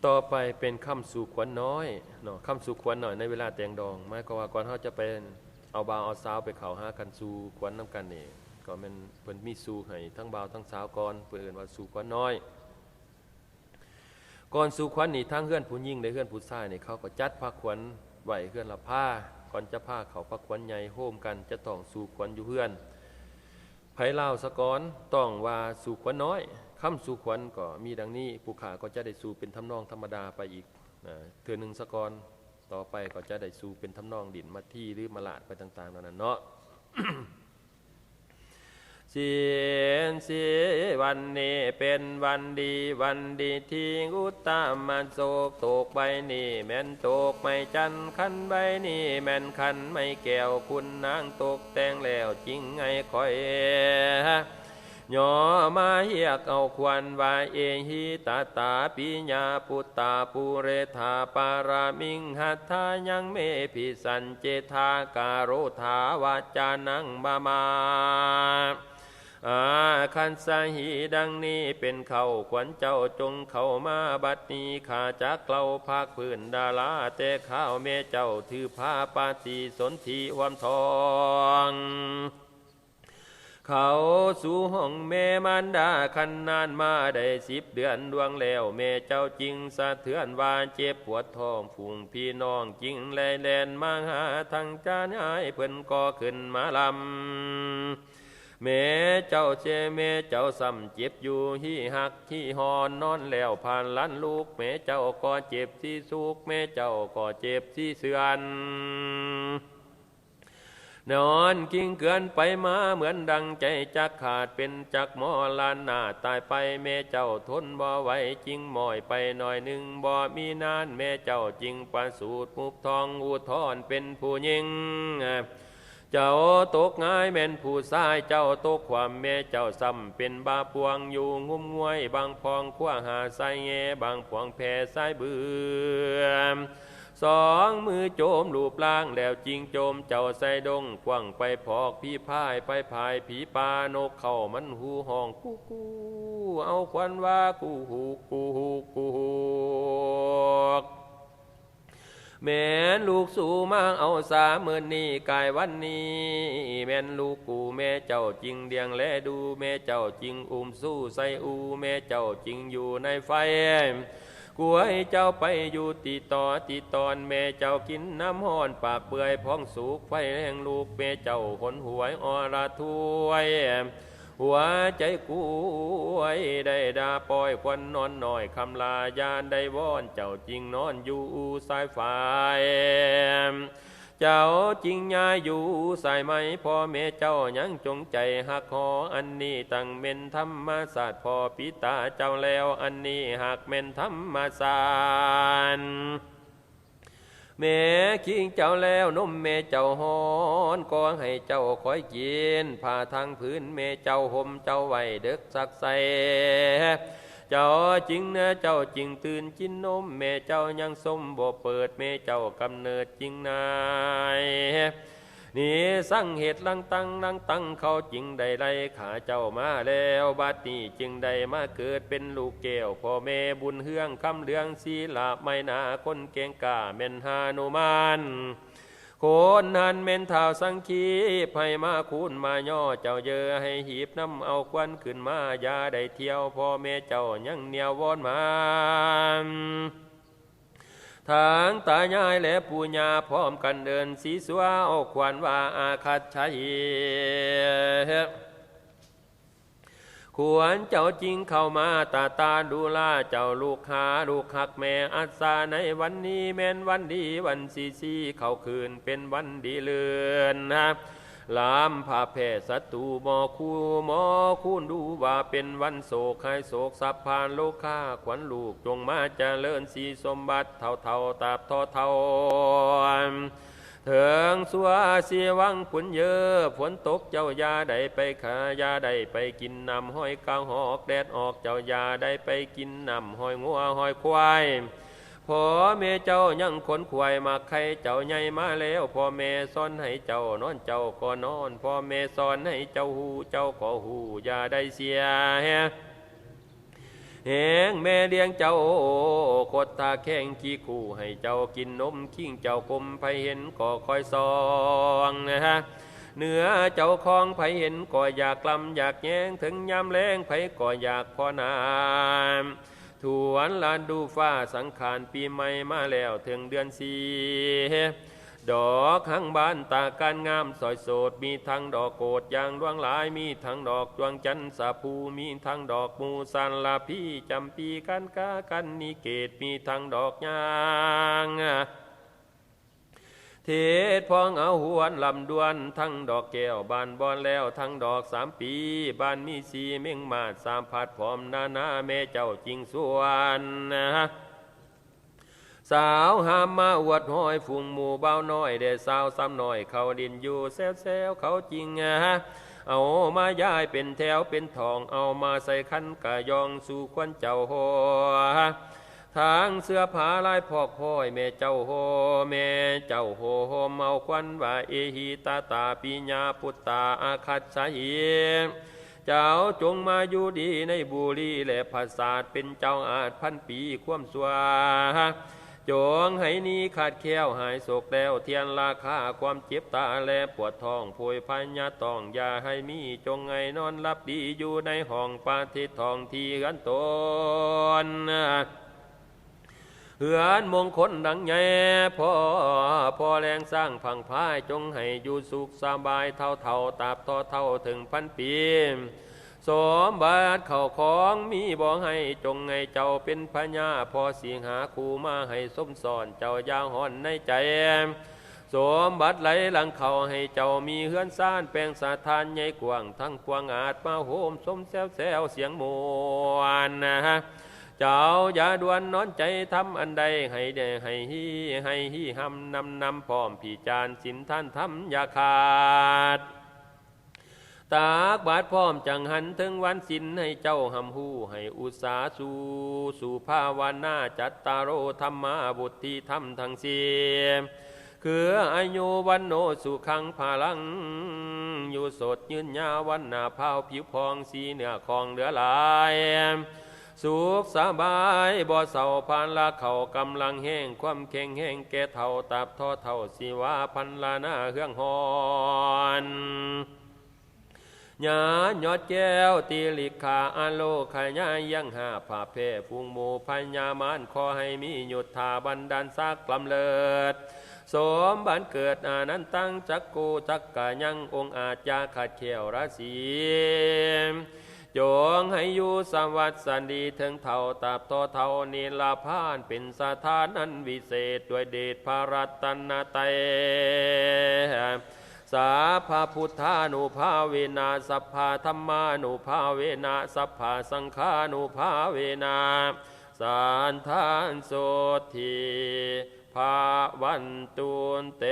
ต่อไปเป็นคำสู่ขวัญน้อยเนาะคำสู่ขวัญหน่อยในเวลาแต่งดองหมายความว่าก่อนเขาจะเป็นเอาบ่าวเอาสาวไปเข้าหากันสู่ขวัญน้ำกันนี่ก็เป็นเพิ่นมีสู่ให้ทั้งบ่าวทั้งสาวก่อนเพิ่นเอิ้นว่าสู่ขวัญน้อยก่อนสู่ขวัญนี่ทั้งเฮือนผู้หญิงและเฮือนผู้ชายนี่เขาก็จัดผ้าขวัญไว้เฮือนละผ้าก่อนจะผ้าเขาผ้าขวัญใหญ่โฮมกันจะต้องสู่ขวัญอยู่เฮือนไผลาวสะก้อนต้องว่าสู่ขวัญน้อยคำสู่ขวัญก็มีดังนี้ผู้ขาก็จะได้สู่เป็นทำนองธรรมดาไปอีกเทื่อหนึ่งสะก้อนต่อไปก็จะได้สู่เป็นทำนองดินมาที่หรือมาลาดไปต่างๆนั้นเนาะ เสียวันนี้เป็นวันดีวันดีที่อุตตมะโศกตกใบนี้แม่นตกไม่จันคันใบนี้แม่นคันไม่แก้วคุณนางตกแต่งแล้วจริงไงคอยย่อมาเฮียกเอาควันวาเอหิตาตาปิญาปุตตาปุเรธาปารามิงหัตถายังเมพิสันเจธาการโรธาวาจานังบามาคันสหีดังนี้เป็นเขาขวัญเจ้าจงเข้ามาบัดนี้ข้าจักเล่าภาคพื้นดาราแต่ข้าวเมเจ้าถือผ้าปาติสนธิความทองเขาสู่ห้องแม่มันดาคันนานมาได้10 เดือนดวงแล้วแม่เจ้าจริงสะเทือนวานเจ็บปวดท้องฝูงพี่น้องจริงแลนมาหาทั้งจานหายเพิ่นก็ขึ้นมาลำแม่เจ้าเจแม่เจ้าซ้ำเจ็บอยู่ที่หักที่หอนนอนแล้วผ่านลันลูกแม่เจ้าก็เจ็บที่สุกแม่เจ้าก็เจ็บที่เสือนนอนกิ้งเกินไปมาเหมือนดังใจจักขาดเป็นจักหมอลานหน้าตายไปแม่เจ้าทนบ่ไหวจริงหมอยไปหน่อยหนึ่งบ่มีนานแม่เจ้าจริงประสูติมุกทองอุทธรเป็นผู้หญิงเจ้าตกง่ายแม่นผู้ชายเจ้าตกความแม่เจ้าซ้ำเป็นบาปวงอยู่งุ้มงวยบางพองขั้วหาใส่แงบางพวงแผ่ใส่เบื่อ2 มือโจมรูปล่างแล้วจริงโจมเจ้าใส่ดงกว้างไปพอกพี่พายไปพายผีปานกเข้ามันหูห้องกูกูเอาควันว่ากูหูกูหูกูหูแม่นลูกสู่มาเอา30,000นี้กายวันนี้แม่นลูกกูแม่เจ้าจริงเดียงแลดูแม่เจ้าจริงสู้ใส่อูแม่เจ้าจริงอยู่ในไฟกูให้เจ้าไปอยู่ติตอนแม่เจ้ากินน้ำห้อนปากเปื่อยพ้องสุกไฟแห่งลูกแม่เจ้าขนหวยอระทวยหัวใจกูไว้ได้ดาปล่อยควันนอนหน่อยคำลายานได้วอนเจ้าจริงนอนอยู่สายฝ่ายเจ้าจริงยายอยู่สายไหมพ่อแม่เจ้ายังจงใจหักคออันนี้ตั้งเม่นธรรมศาสตร์พ่อปิตาเจ้าแล้วอันนี้หักเม่นธรรมศาสตร์แม่คิงเจ้าแล้วนมแม่เจ้าหอนก็ให้เจ้าคอยกินผ้าทางพื้นแม่เจ้าห่มเจ้าไว้เด็กสักใสเจ้าจริงนะเจ้าจริงตื่นกินนมแม่เจ้ายังสมบ่เปิดแม่เจ้ากำเนิดจริงนายนี่สั่งเหตุลังตั้งเขาจริงใดไรขาเจ้ามาแล้วบัดนี้จึงได้มาเกิดเป็นลูกแก้วพ่อแม่บุญเฮืองคำเลืองศีลาไม่นาคนเก่งกาเม่นหานุมานคนหันเม่นเท้าสังคีให้มาคูนมาย่อเจ้าเยอะให้หีบน้ำเอาควันขึ้นมายาได้เที่ยวพ่อแม่เจ้ายังเหนียววอนมาทางตายายและปู่ย่าพร้อมกันเดินสีสัวเอาควันว่าอาคัตชัยควรเจ้าจริงเข้ามาตาดูลาเจ้าลูกหาลูกหักแม่อัศาในวันนี้แม่นวันดีวันสีเข้าคืนเป็นวันดีเลือนนะลามพาแผ่ศัตรูหมอคูณดูว่าเป็นวันโศกให้โศกสัพพานโลกาขวัญลูกจงมาเจริญสีสมบัติเท่าตาบเท่าเถิงสัวเสียวังฝนเยอะฝนตกเจ้ายาได้ไปขายาได้ไปกินน้ำห้อยกางหอกแดดออกเจ้ายาได้ไปกินน้ำห้อยงัวห้อยควายพ่อแม่เจ้ายังขนควายมาไข่เจ้าใหญ่มาแล้วพ่อแม่สอนให้เจ้านอนเจ้าก็นอนพ่อแม่สอนให้เจ้าหูเจ้าก็หูอย่าได้เสีย แหงแม่เลี้ยงเจ้าคดตาแข้งขี้คู่ให้เจ้ากินนมขิงเจ้ากลมไผเห็นก็คอยซองนะฮะเนื้อเจ้าคองไผเห็นก็อยากกลำอยากแยงถึงยามแรงไผก็อยากพอน้ำทวนลานดูฟ้าสังขารปีใหม่มาแล้วถึงเดือนสี่ดอกข้างบ้านตาการงามสอยโสดมีทั้งดอกโกดยางดวงหลายมีทั้งดอกดวงจันทร์สาภูมีทั้งดอกมูสันลาพีจำปีกันกากันนิเกตมีทั้งดอกยางเทศพองเอาหวนลำดวนทั้งดอกแก้วบานบอนแล้วทั้งดอก3 ปีบานมีสีเม่งมาด3 พัดพร้อมนาแม่เจ้าจริงส่วนสาวหามมาอวดห้อยฝูงหมู่เบาน้อยเด็สาวซ้ำน้อยเขาดินอยู่แซวเขาจริงเอามาย้ายเป็นแถวเป็นทองเอามาใส่คันกะยองสู่ควันเจ้าโหทางเสื้อผ้าลายพอกพ้อยแม่เจ้าโหแม่เจ้าโหเมาควันว่าเอหิตาตาปิญญาพุตตาอาคัตสหิเจ้าจงมาอยู่ดีในบุรีและภาษาเป็นเจ้าอาจ1,000 ปีความสวาจงให้นี้ขาดแคล้วหายโศกแล้วเทียนราคาความเจ็บตาและปวดท้องผวยพญาต้องอย่าให้มีจงไงนอนรับดีอยู่ในห้องปาทิทองที่กันตนเหือนมงคลดังแย่พอแรงสร้างพังพายจงให้อยู่สุขสบายเท่าตราบเท่าถึง1,000 ปีสมบัติเข้าของมีบ่ให้จงไงเจ้าเป็นพญาพอสิหาคู่มาให้สมสอนเจ้ายาวห่อนในใจสมบัติไหลหลังเขาให้เจ้ามีเฮือนซ่านแปลงสาทานใหญ่กว้างทั้งกวางอาจมาโหมสมแซวเสียงมวนเจ้าอย่าด่วนนอนใจทำอันใดให้ได้ให้หำนำพร้อมพิจารสินท่านทำอย่าขาดตากบาดพร้อมจังหันถึงวันสินให้เจ้าหำหูให้อุตสาสู่ภาวนาจัตตารโอธรรมาบุตรที่ทำทั้งสี่คืออายุวันโนสุขังพาลังอยู่สดยืนยาววันหน้าเผาผิวพองสีเนื้อของเหลือหลายสุขสบายบ่เศร้าพานละเขากำลังแห้งความแข็งแห้งแก่เท่าตับเท่าสิวาพันลาหน้าเฮืองหอนญายอดแก้วตีลิขาอโลขยายังหาผาเพฟูงหมู่พญามานขอให้มีหยุดทาบันดาลซักกลำเลิดสมบันเกิดอานันตังจักกูจักกะยังองค์อาจยาขัดเขียวราศีจงให้อยู่สวัสดิ์สันดีถึงเท่าตราบเท่านิลาพานเป็นสถานอันวิเศษด้วยเดชพระรัตนตรัยสาภาพุทธานุภาเวนะสัพพะธัมมานุภาเวนะสัพพะสังฆานุภาเวนะสันทานโสทิภาวันตุนเต